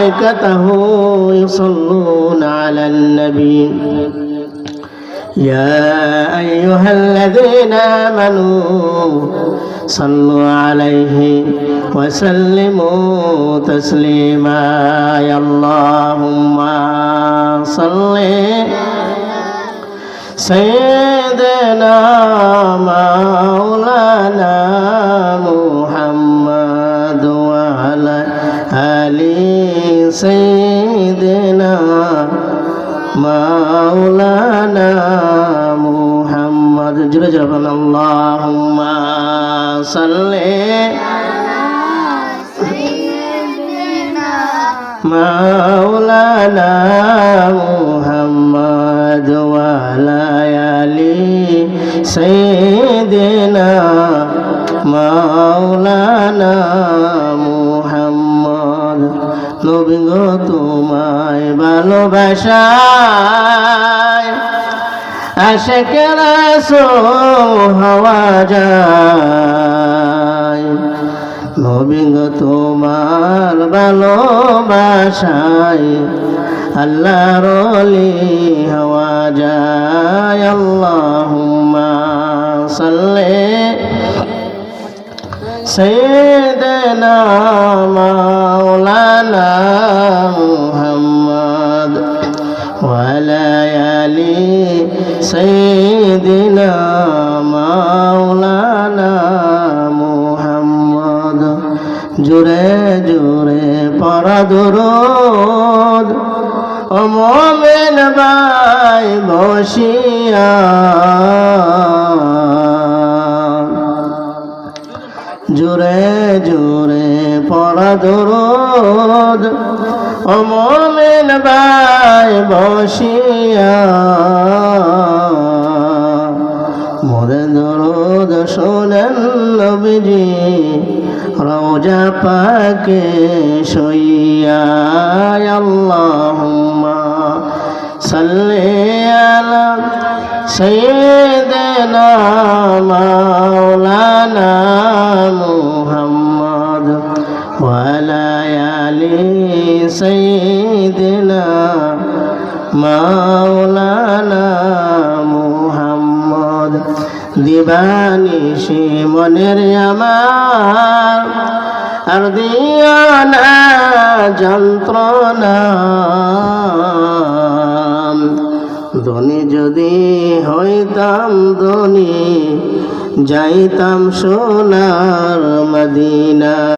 وملائكته يصلون على النبي يا أيها الذين آمنوا صلوا عليه وسلموا تسليما يا اللهم صل سيدنا مولانا محمد وعلى آل سيدنا مولانا محمد جرجبنا اللهم صل مولانا محمد وعلى آل سيدنا مولانا محمد নবী গো তোমায় ভালোবাসায় আশিক রাসূল হওয়া যায় নবী গো তোমার ভালোবাসায় আল্লাহর ওলি হওয়া যায় আল্লাহুম্মা সাল্লি سيدنا مولانا محمد وعلى آل سيدنا مولانا محمد জোরে জোরে পড়া দুরূদ ও মুমিন ভাই বসিয়া জোরে জোরে পড়া দুরূদ ও মুমিন ভাই বসিয়া মোরে দুরূদ শোনেন নবীজি রওজা পাকে শুইয়া আল্লাহুম্মা সাল্লি আলা سيدنا مولانا محمد وعلى آل سيدنا مولانا محمد দিবানিশি মনের আমার আর দিও না যন্ত্রণা ধনী যদি হইতাম ধনী যাইতাম সোনার মদিনা।